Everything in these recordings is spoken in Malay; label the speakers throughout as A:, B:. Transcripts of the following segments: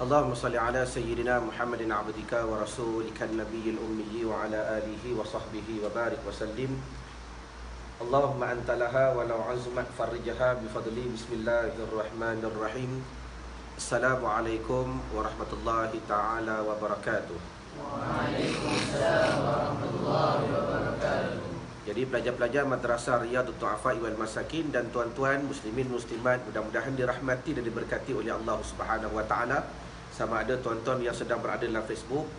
A: Allahumma salli ala sayyidina Muhammadin abdika wa rasulika nabiyil ummi wa ala alihi wa sahbihi wa barik wa sallim. Allahumma anta laha wa law azmat farrijha bi fadli. Bismillahirrahmanirrahim. Assalamualaikum warahmatullahi taala wabarakatuh.
B: Waalaikumsalam warahmatullahi wabarakatuh.
A: Jadi pelajar-pelajar Madrasah Riyadhut Du'afa wal Masakin dan tuan-tuan muslimin muslimat, mudah-mudahan dirahmati dan diberkati oleh Allah Subhanahu wa taala. Sama ada tuan-tuan yang sedang berada dalam Facebook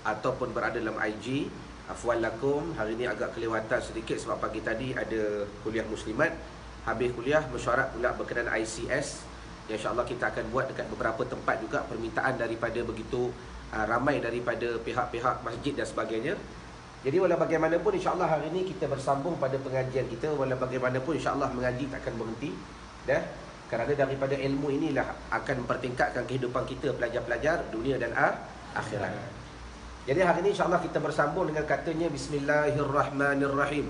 A: ataupun berada dalam IG, afwan lakum, hari ini agak kelewatan sedikit sebab pagi tadi ada kuliah muslimat. Habis kuliah mesyuarat pula berkenaan ICS yang insya-Allah kita akan buat dekat beberapa tempat juga, permintaan daripada begitu ramai daripada pihak-pihak masjid dan sebagainya. Jadi walau bagaimanapun insya-Allah hari ini kita bersambung pada pengajian kita. Walau bagaimanapun insya-Allah mengaji takkan berhenti dah. Kerana daripada ilmu inilah akan mempertingkatkan kehidupan kita pelajar-pelajar dunia dan akhirat. Jadi hari ini insya-Allah kita bersambung dengan katanya Bismillahirrahmanirrahim.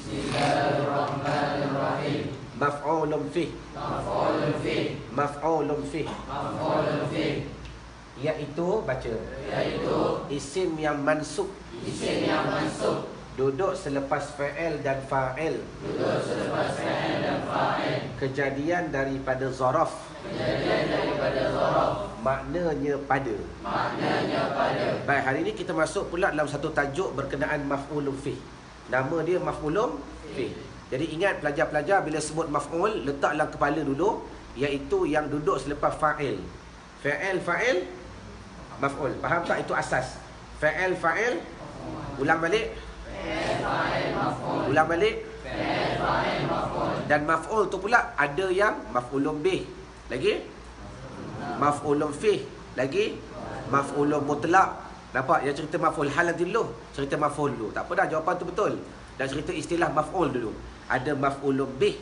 B: Bismillahirrahmanirrahim.
A: Maf'ulun fih.
B: Maf'ulun fih.
A: Maf'ulun fih.
B: Maf'ulun fih.
A: Iaitu baca.
B: Yaitu
A: Isim yang mansub.
B: isim yang mansub.
A: Duduk selepas fa'il dan fa'il.
B: Duduk selepas fa'il dan fa'il.
A: Kejadian daripada zaraf.
B: Kejadian daripada zaraf.
A: Maknanya pada.
B: Maknanya pada.
A: Baik, hari ini kita masuk pula dalam satu tajuk berkenaan maf'ulun fih. Nama dia maf'ulun fih. Jadi ingat pelajar-pelajar bila sebut maf'ul, letak dalam kepala dulu, iaitu yang duduk selepas fa'il. Fa'il, maf'ul. Faham tak? Itu asas. Fa'il, ulang balik.
B: Fa'il maf'ul.
A: Ulang balik.
B: Fa'il maf'ul.
A: Dan maf'ul tu pula ada yang maf'ulun bih. Lagi? Maf'ulun fih. Lagi? Maf'ulun mutlaq. Nampak? Yang cerita maf'ul hal nanti dulu. Cerita maf'ul dulu. Tak apa dah, jawapan tu betul. Dan cerita istilah maf'ul dulu. Ada maf'ulun bih.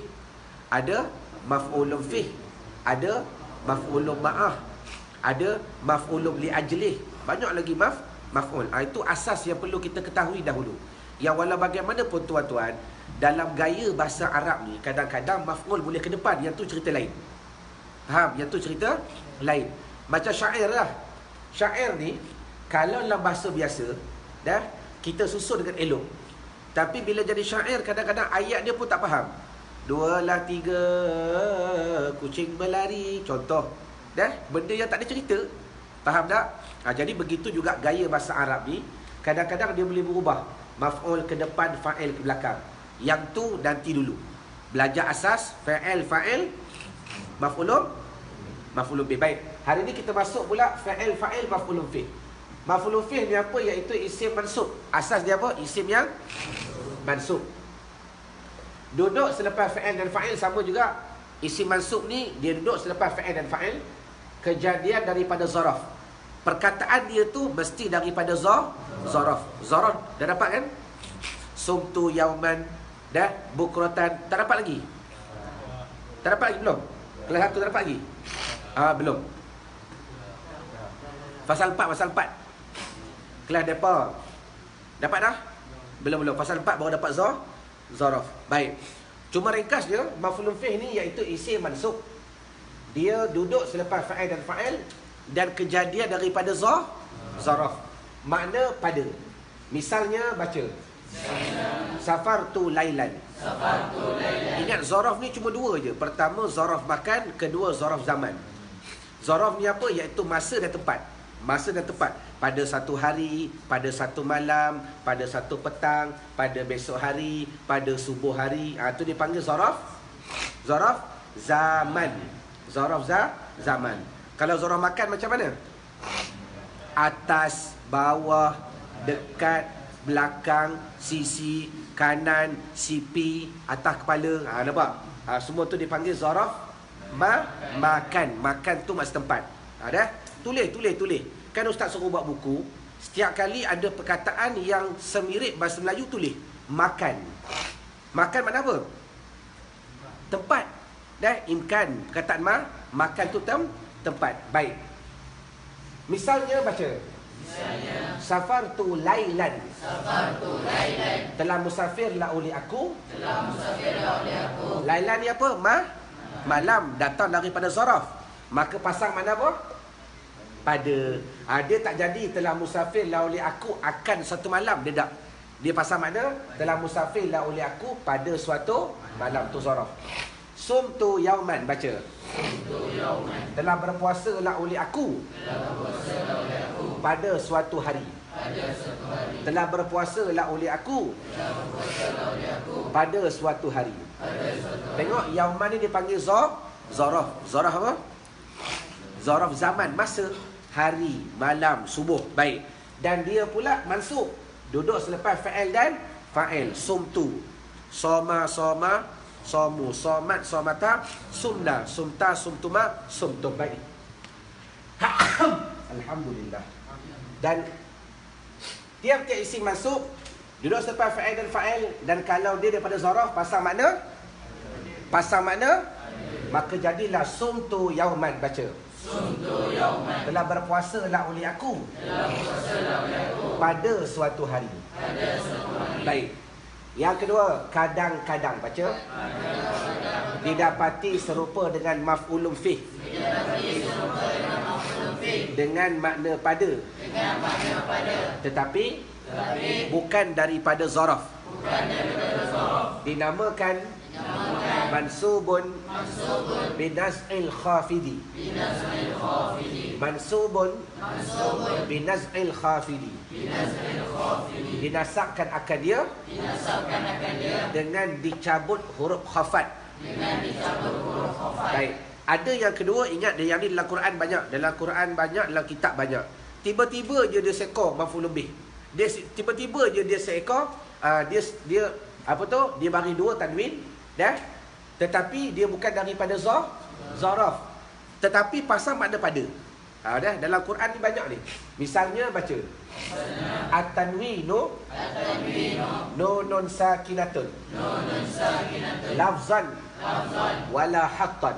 A: Ada maf'ulun fih. Ada maf'ulun ma'ah. Ada maf'ulun li ajlih. Banyak lagi maf'ul. Itu asas yang perlu kita ketahui dahulu. Yang walau bagaimanapun tuan-tuan, dalam gaya bahasa Arab ni, kadang-kadang maf'ul boleh ke depan. Yang tu cerita lain. Faham? Yang tu cerita lain. Macam syair lah. Syair ni, kalau dalam bahasa biasa, dah kita susun dengan elok. Tapi bila jadi syair, kadang-kadang ayat dia pun tak faham. 2 lah 3 kucing berlari. Contoh. Dah, benda yang tak ada cerita. Faham tak? Jadi begitu juga gaya bahasa Arab ni. Kadang-kadang dia boleh berubah. Maf'ul ke depan, fa'il ke belakang. Yang tu nanti dulu. Belajar asas, fa'il, maf'ulun bih. Baik, hari ni kita masuk pula fa'il, maf'ulun fih. Maf'ulun fih ni apa? Iaitu isim mansub. Asas dia apa? Isim yang mansub. Duduk selepas fa'il dan fa'il sama juga. Isim mansub ni dia duduk selepas fa'il dan fa'il. Kejadian daripada zaraf. Perkataan dia tu mesti daripada zaraf. Zaraf dah dapat kan? Sumtu yauman, dah bukratan. Tak dapat lagi? Tak dapat lagi belum? Kelas 1 tak dapat lagi? Belum. Fasal 4. Kelas depa. Dapat dah? Belum. Fasal 4 baru dapat zaraf. Baik. Cuma ringkas dia, maf'ulun fih ni iaitu isim mansub. Dia duduk selepas fa'il dan fa'il dan kejadian daripada zaraf. Makna pada. Misalnya baca. Safartu lailan. Ingat zaraf ni cuma 2 je. Pertama zaraf makan, kedua zaraf zaman. Zaraf ni apa? Iaitu masa dan tempat. Masa dan tempat. Pada satu hari, pada satu malam, pada satu petang, pada besok hari, pada subuh hari. Itu dipanggil zaraf. Zaraf zaman. Zaraf zaman. Kalau zaraf makan macam mana? Atas, bawah, dekat, belakang, sisi, kanan, sipi, atas kepala. Nampak? Semua tu dipanggil zaraf makan. Makan tu maksud tempat. Dah? Tulis. Kan ustaz suruh buat buku. Setiap kali ada perkataan yang semirip bahasa Melayu, tulis. Makan. Makan makna apa? Tempat. Dah? Imkan. Perkataan makan tu tempat. Baik. Misalnya baca. Safartu lailan. Telah musafirlah oleh aku. Lailan ni apa? Malam. Datang daripada zaraf. Maka pasang mana apa? pada. Dia tak jadi telah musafir la oleh aku akan satu malam. Dia tak. Dia pasal makna telah musafir la oleh aku pada suatu malam. Tu zaraf. Sumtu yauman, baca. Telah berpuasa lah oleh aku pada suatu hari. Telah berpuasa lah oleh aku pada suatu hari. Tengok yauman ni dipanggil zaraf. Zaraf apa? Zaraf zaman, masa, hari, malam, subuh. Baik. Dan dia pula mansub, duduk selepas fa'il dan fa'il. Sumtu, soma, somu, somat, somata, sumna, sumta, sumtuma, sumtum. Baik. Alhamdulillah. Dan tiap-tiap isim masuk duduk selepas fa'il dan fa'il, dan kalau dia daripada zaraf pasang makna maka jadilah sumtu yauman, baca.
B: Sumtu yauman.
A: Telah berpuasa lah oleh aku pada suatu hari. Baik. Yang kedua, kadang-kadang, baca. Didapati serupa dengan maf'ulun fih. Dengan makna pada. Tetapi bukan daripada zaraf. Dinamakan mansubun binaz'il khafidi. Mansubun binaz'il khafidi. Dinasabkan akan dia dengan dicabut huruf khafat. Baik. Ada yang kedua, ingat dia, yang ni dalam Quran banyak. Dalam Quran banyak, dalam kitab banyak. Tiba-tiba je dia seekor maf'ul bih. Dia tiba-tiba je dia seekor dia apa tu? Dia bagi dua tanwin dah. Tetapi dia bukan daripada zaraf. Tetapi pasal makna pada. Dah dalam Quran ni banyak ni. Misalnya baca. At-tanwinu nunun sakinatun. Lafzan wala haqqan.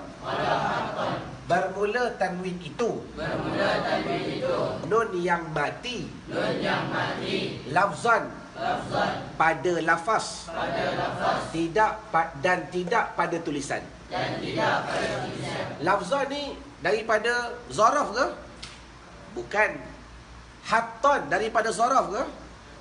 A: Bermula tanwin itu nun yang mati. Lafzan pada lafaz. Tidak pada tulisan. Lafzan ni daripada zaraf ke? Bukan. Haqqan daripada zaraf ke?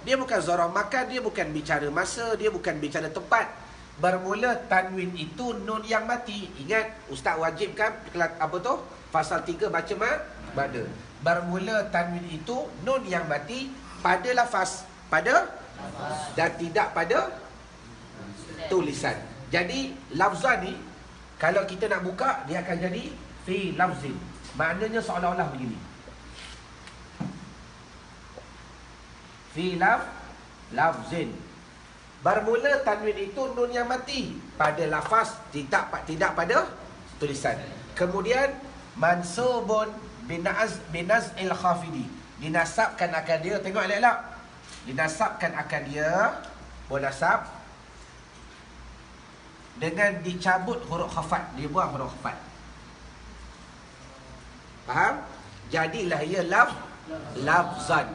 A: Dia bukan zaraf makan, dia bukan bicara masa, dia bukan bicara tempat. Bermula tanwin itu nun yang mati. Ingat, ustaz wajibkan apa tu? Fasal 3 baca pada. Bermula tanwin itu nun yang mati pada lafaz, dan tidak pada tulisan. Jadi lafzan ni kalau kita nak buka, dia akan jadi fi lafzin. Maknanya seolah-olah begini. Fi lafzin. Bermula tanwin itu nun yang mati pada lafaz, tidak pada tulisan. Kemudian mansubun binaz'il khafidi. Dinasabkan akan dia, tengok elok-elok. Dinasabkan akan dia, munasab, dengan dicabut huruf khafat. Dia buang huruf khafat. Faham? Jadilah ia lafzan.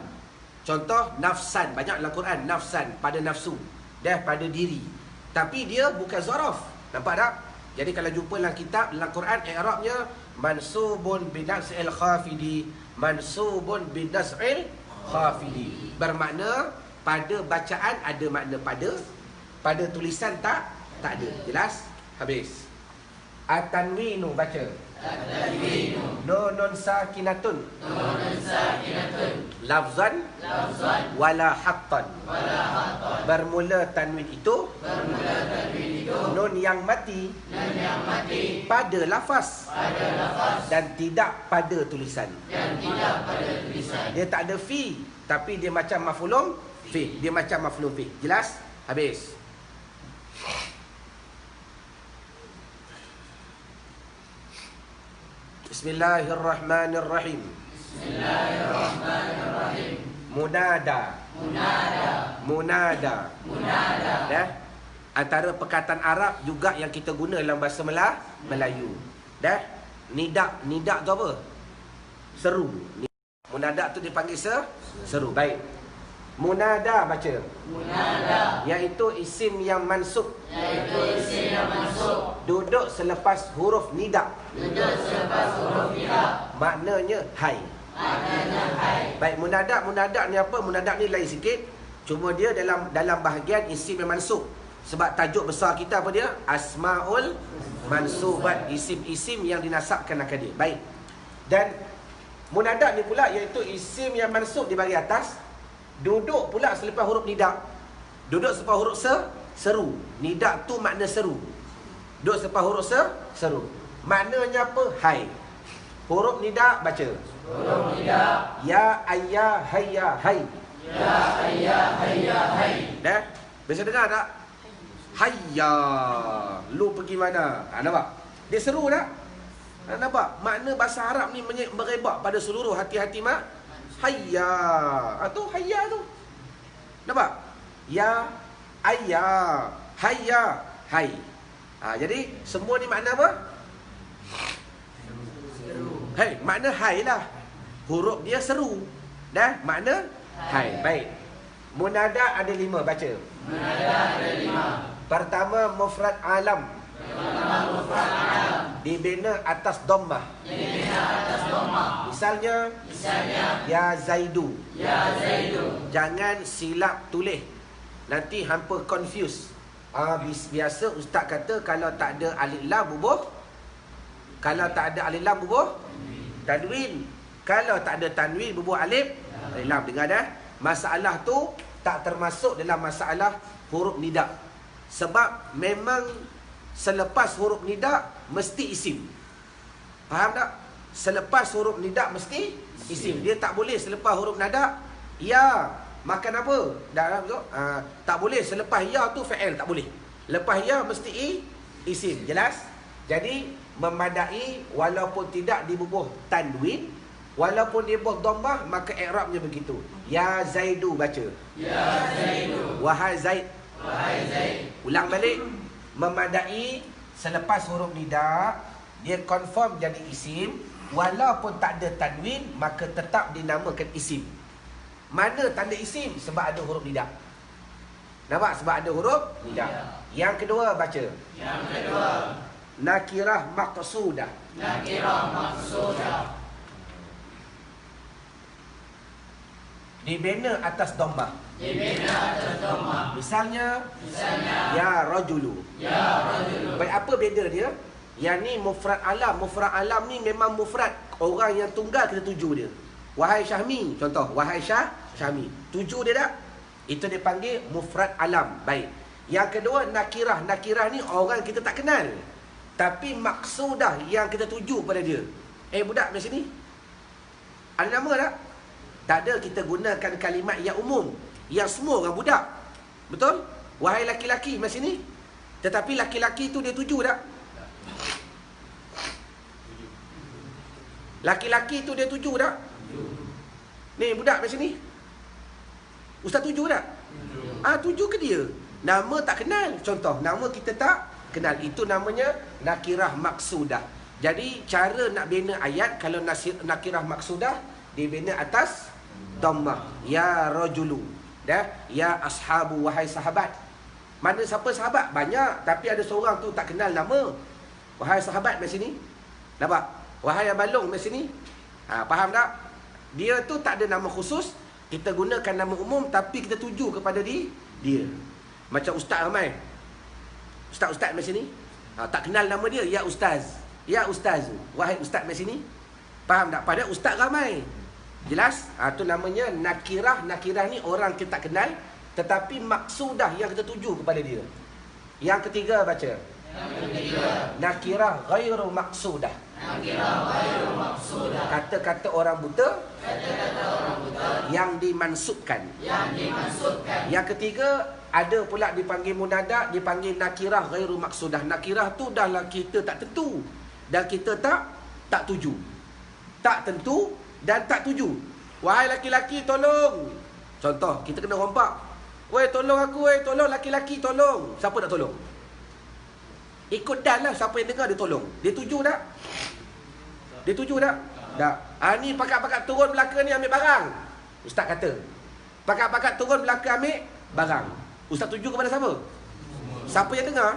A: Contoh nafsan, banyak dalam Quran nafsan, pada nafsu, dah pada diri. Tapi dia bukan zaraf. Nampak tak? Jadi kalau jumpa dalam kitab, dalam Quran, i'rabnya mansubun binaz'il khafidi. Mansubun binaz'il khafidi. Bermakna pada bacaan ada makna pada tulisan tak ada. Jelas? Habis. At-tanwinu, baca. Nunun sakinatun. Lafzan wala haqqan. Bermula tanwin itu nun yang mati pada lafaz, dan tidak pada tulisan. Dia tak ada fi, tapi dia macam maf'ulun fi. Dia macam maf'ulun fi. Jelas? Habis. Bismillahirrahmanirrahim. Munada. Dah? Antara perkataan Arab juga yang kita guna dalam bahasa Melayu. Dah? Nidak tu apa? Seru. Munada tu dipanggil seru. Baik. Munada, baca. Iaitu isim yang mansub. Duduk selepas huruf nida. Maknanya hai. Baik, munadak ni apa? Munadak ni lain sikit. Cuma dia dalam bahagian isim yang mansub. Sebab tajuk besar kita apa dia? Asmaul mansubat, isim-isim yang dinasabkan akan dia. Baik. Dan munadak ni pula iaitu isim yang mansub di bahagian atas, duduk pula selepas huruf nidak. Duduk selepas huruf seru. Nidak tu makna seru. Duduk selepas huruf seru. Maknanya apa? Hai. Huruf nidak baca.
B: Huruf nidak.
A: Ya ayya hayya hai.
B: Ya hayya hayya hai.
A: Dah? Biasa dengar tak? Hayya. Lu pergi mana? Nampak? Dia seru tak? Nampak? Makna bahasa Arab ni merebak pada seluruh hati-hati mak. Hayya. Tu hayya tu. Nampak? Ya ayya hayya hai. Jadi semua ni makna apa? Hai, makna hai lah. Huruf dia seru. Dah? Makna hai. Baik. Munadak ada 5, baca.
B: Munadak ada 5.
A: Pertama, mufrad alam. Dibina atas dhammah. Misalnya ya Zaidu.
B: Ya Zaidu.
A: Jangan silap tulis. Nanti hampa confuse. Biasa ustaz kata kalau tak ada alif lam bubuh. Kalau tak ada alif lam bubuh tanwin. Kalau tak ada tanwin bubuh alif lam. Dengar dah? Masalah tu tak termasuk dalam masalah huruf nidak. Sebab memang selepas huruf nidak mesti isim. Faham tak? Selepas huruf nidak mesti isim. Dia tak boleh selepas huruf nadak ya makan apa? Dah betul? Tak boleh selepas ya tu fa'il, tak boleh. Lepas ya mesti isim. Jelas? Jadi memadai walaupun tidak dibubuh tanwin, walaupun dibubuh dhammah, maka i'rabnya begitu. Ya Zaidu baca.
B: Ya Zaidu.
A: Wahai Zaid.
B: Wahai Zaid.
A: Ulang balik. Memadai selepas huruf nidak, dia confirm jadi isim. Walaupun tak ada tanwin, maka tetap dinamakan isim. Mana tanda isim? Sebab ada huruf nidak. Nampak? Sebab ada huruf nidak. Yang kedua baca.
B: Yang kedua.
A: Nakirah maqsudah.
B: Nakirah maqsudah.
A: Dibina atas dhammah.
B: Dibina atas dhammah.
A: Misalnya ya rajulu.
B: Ya rajulu.
A: Baik, apa beza dia? Yang ni mufrad alam. Mufrad alam ni memang mufrad. Orang yang tunggal kita tuju dia. Wahai Syahmi, contoh. Wahai Syahmi. Tuju dia tak? Itu dia panggil mufrad alam. Baik. Yang kedua nakirah. Nakirah ni orang kita tak kenal. Tapi maksudah yang kita tuju pada dia. Budak di sini. Ada nama tak? Tak ada. Kita gunakan kalimat yang umum. Yang semua orang budak. Betul? Wahai laki-laki di sini. Tetapi laki-laki tu dia tuju tak? Laki-laki tu dia tuju tak? Ni budak di sini. Ustaz tuju tak? Tuju ke dia? Nama tak kenal. Contoh, nama kita tak kenal. Itu namanya nakirah maksudah. Jadi cara nak bina ayat kalau nakirah maksudah dibina atas dhammah. Ya rajulu. Dah? Ya ashabu, wahai sahabat. Mana siapa sahabat? Banyak. Tapi ada seorang tu tak kenal nama. Wahai sahabat di sini. Nampak? Wahai abalong di sini. Faham tak? Dia tu tak ada nama khusus. Kita gunakan nama umum tapi kita tuju kepada dia. Macam ustaz ramai. Ustaz-ustaz di sini. Tak kenal nama dia. Ya ustaz. Ya ustaz. Wahai ustaz di sini. Faham tak? Padahal ustaz ramai. Jelas? Tu namanya nakirah. Nakirah ni orang kita tak kenal. Tetapi maksudah yang kita tuju kepada dia. Yang ketiga baca.
B: Yang ketiga.
A: Nakirah ghairu maksudah.
B: Nakirah ghairu maksudah.
A: Kata-kata orang buta.
B: Kata-kata orang buta.
A: Yang dimansubkan.
B: Yang dimaksudkan.
A: Yang ketiga, ada pula dipanggil munadak, dipanggil nakirah ghairu maksudah. Nakirah tu dahlah kita tak tentu. Dan kita tak tuju. Tak tentu dan tak tuju. Wahai laki-laki tolong. Contoh, kita kena rompak. Weh tolong aku, weh tolong laki-laki tolong. Siapa nak tolong? Ikut dan lah, siapa yang dengar dia tolong. Dia tuju tak? Dia tuju tak? Tak. Ni pakat-pakat turun belakang ni ambil barang. Ustaz kata. Pakat-pakat turun belakang ambil barang. Ustaz tuju kepada siapa? Siapa yang dengar?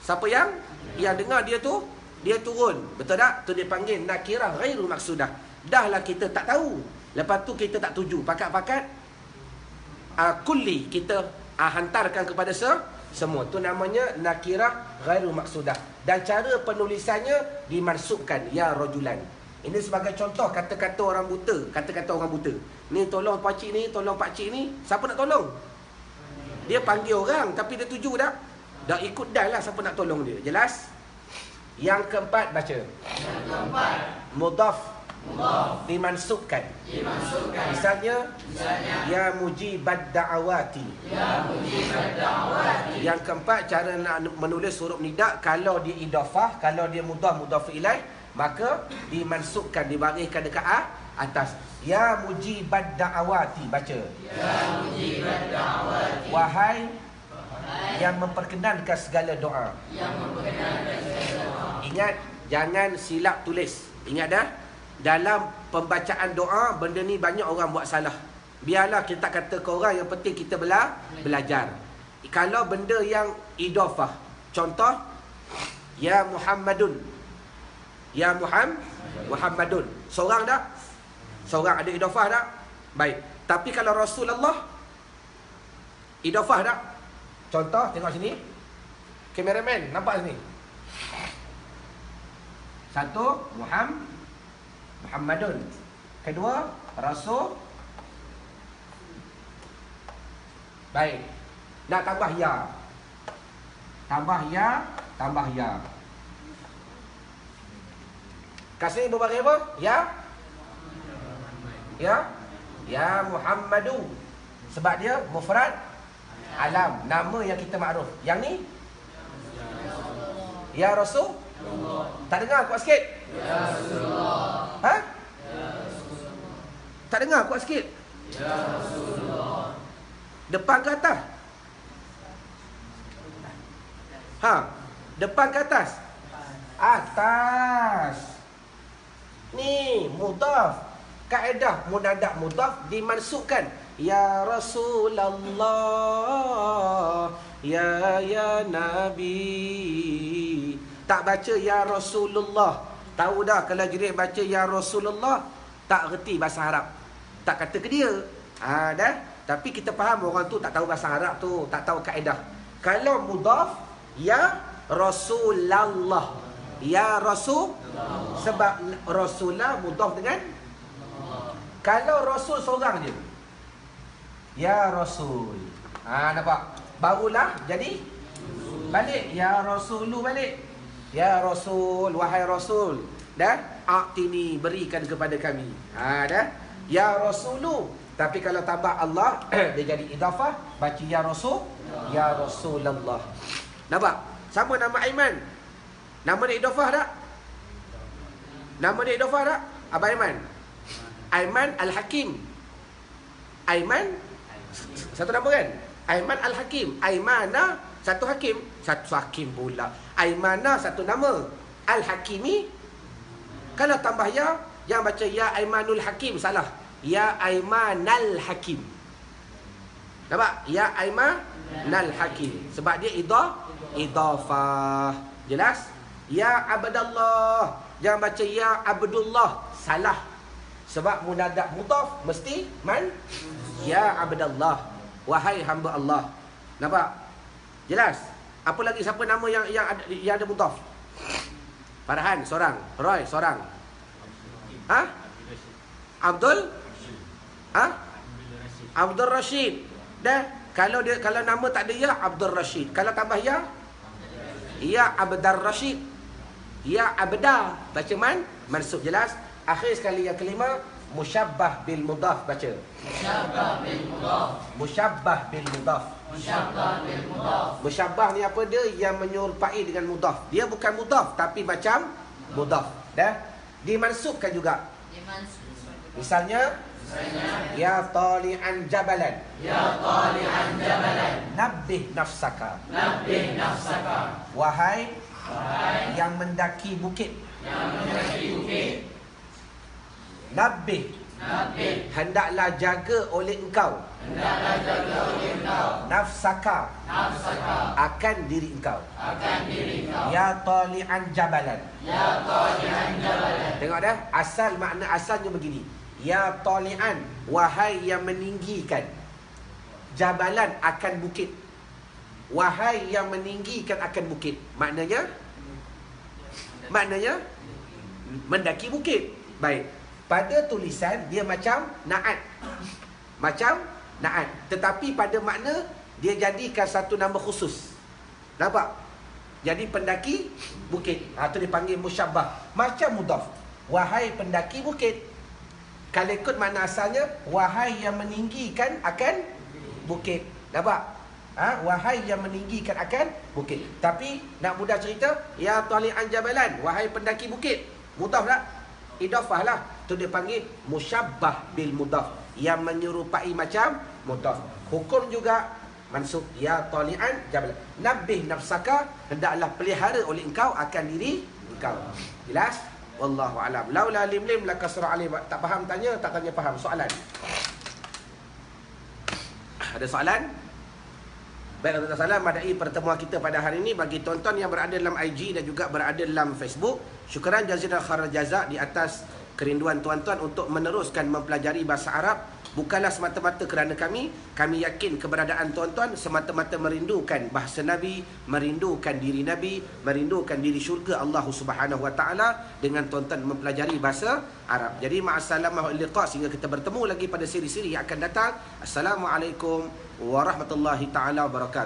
A: Siapa yang dengar dia tu, dia turun. Betul tak? Tu dia panggil nakirah ghairu maksudah. Dahlah kita tak tahu. Lepas tu kita tak tuju. Pakat-pakat kulli kita hantarkan kepada semua. Tu namanya nakirah ghairu maksudah. Dan cara penulisannya dimansubkan ya rajulan. Ini sebagai contoh kata-kata orang buta. Kata-kata orang buta. Ni tolong pakcik ni, tolong pakcik ni. Siapa nak tolong? Dia panggil orang tapi dia tuju dah. Dah ikut dah lah siapa nak tolong dia. Jelas? Yang keempat baca.
B: Yang keempat.
A: Mudhaf.
B: Mudhaf.
A: Dimansubkan.
B: Dimansubkan.
A: Misalnya ya mujibad da'awati.
B: Ya mujibad da'awati.
A: Yang keempat cara nak menulis huruf nida, kalau dia idafah, kalau dia mudhaf ilaih, maka dimansubkan, dibariskan dekat atas. Ya mujibad da'awati, baca.
B: Ya mujibad da'awati.
A: Wahai yang memperkenankan segala doa.
B: Yang memperkenankan segala doa.
A: Ingat, jangan silap tulis. Ingat dah, dalam pembacaan doa, benda ni banyak orang buat salah. Biarlah kita kata ke orang, yang penting kita belajar. Kalau benda yang idafah, contoh, ya Muhammadun. Ya Muhammadun. Seorang tak? Seorang ada idafah tak? Baik. Tapi kalau Rasulullah, idafah tak? Contoh, tengok sini. Kameraman, nampak sini? Satu, Muhammadun. Kedua, Rasul. Baik. Nak tambah ya. Tambah ya, tambah ya. Kasih berbagai apa? Ya? Ya? Ya Muhammadu. Sebab dia mufrad alam. Nama yang kita makruf. Yang ni? Ya Rasul. Tak dengar kuat sikit?
B: Ya Rasulullah.
A: Ha?
B: Ya Rasulullah.
A: Tak dengar kuat sikit?
B: Ya Rasulullah.
A: Depan ke atas? Ha? Depan ke atas? Atas. Ni mudhaf. Kaedah munadak mudhaf dimansubkan. Ya Rasulullah. Ya Nabi. Tak baca ya Rasulullah. Tahu dah kalau jerit baca ya Rasulullah, tak reti bahasa Arab. Tak kata ke dia. Dah. Tapi kita faham orang tu tak tahu bahasa Arab tu, tak tahu kaedah. Kalau mudhaf, ya Rasulullah. Ya Rasul. Sebab Rasulullah mudhaf dengan. Kalau Rasul seorang je, ya Rasul. Nampak? Barulah jadi balik. Ya Rasulu balik. Ya Rasul, wahai Rasul. Dah? A'tini, berikan kepada kami. Dah? Ya Rasulu. Tapi kalau tambah Allah, dia jadi idafah. Baca ya Rasul. Ya Rasulullah. Nampak? Sama nama Aiman. Nama dia idafah tak? Nama dia idafah tak? Abang Aiman. Aiman Al-Hakim. Aiman, satu nama kan? Aiman Al-Hakim. Aimana, satu hakim. Satu hakim pula. Aimana, satu nama. Al-Hakimi. Kalau tambah ya, jangan baca ya Aimanul Hakim. Salah. Ya Aimanal Hakim. Nampak? Ya Aimanal Hakim. Sebab dia idafah. Jelas? Ya Abdallah. Jangan baca ya Abdullah. Salah. Sebab munadak mudhaf mesti ya Abdallah. Wahai hamba Allah. Nampak? Jelas? Apa lagi siapa nama yang ada mudhaf? Farhan seorang, Roy seorang. Abdul Rashid. Dah. Kalau nama tak ada ya, Abdul Rashid. Kalau tambah ya, ya Abdar Rashid. Ya Abda. Baca mansub. Jelas? Akhir sekali yang kelima, musyabbah bil mudhaf. Baca.
B: Musyabbah bil mudhaf.
A: Musyabbah bil mudhaf.
B: Musyabbah bil mudhaf.
A: Musyabbah ni apa dia? Yang menyerupai dengan mudhaf. Dia bukan mudhaf tapi macam mudhaf. Dah? Dimansubkan juga. Misalnya, ya tali'an jabalan.
B: Ya tali'an jabalan.
A: Nabbih nafsaka.
B: Nabbih nafsaka.
A: Wahai yang mendaki bukit.
B: Yang mendaki bukit.
A: Nabbih.
B: Nabbih.
A: Hendaklah jaga oleh engkau.
B: Hendaklah jaga oleh engkau.
A: Nafsaka.
B: Nafsaka.
A: Akan diri engkau.
B: Akan diri engkau.
A: Ya tali'an jabalan.
B: Ya tali'an jabalan.
A: Tengok dah, asal makna asalnya begini. Ya tali'an, wahai yang meninggikan jabalan akan bukit. Wahai yang meninggikan akan bukit. Maknanya mendaki bukit. Baik. Pada tulisan dia macam na'at. Macam na'at. Tetapi pada makna dia jadikan satu nama khusus. Nampak? Jadi pendaki bukit. Itu dipanggil musyabbah. Macam mudhaf. Wahai pendaki bukit. Kalau ikut makna asalnya, wahai yang meninggikan akan bukit. Nampak? Wahai yang meninggikan akan bukit. Tapi nak mudah cerita, ya tali'an jabalan, wahai pendaki bukit. Mudhaf tak? Idafah lah. Itu dia panggil musyabbah bil mudhaf, yang menyerupai macam mudhaf. Hukum juga mansub, ya tali'an jabalan. Nabih nafsaka, hendaklah pelihara oleh engkau akan diri engkau. Jelas? Wallahu a'lam. Laula lim-lim lakasra alim. Tak faham tanya, tak tanya faham. Soalan. Ada soalan? Baik, tuan-tuan salam, madai pertemuan kita pada hari ini. Bagi tuan-tuan yang berada dalam IG dan juga berada dalam Facebook, syukran jazilan khairal jaza di atas kerinduan tuan-tuan untuk meneruskan mempelajari bahasa Arab. Bukanlah semata-mata kerana kami yakin keberadaan tuan-tuan semata-mata merindukan bahasa Nabi, merindukan diri Nabi, merindukan diri syurga Allah Subhanahu Wa Taala dengan tuan-tuan mempelajari bahasa Arab. Jadi ma'assalamah liqa, sehingga kita bertemu lagi pada siri-siri yang akan datang. Assalamualaikum warahmatullahi taala wabarakatuh.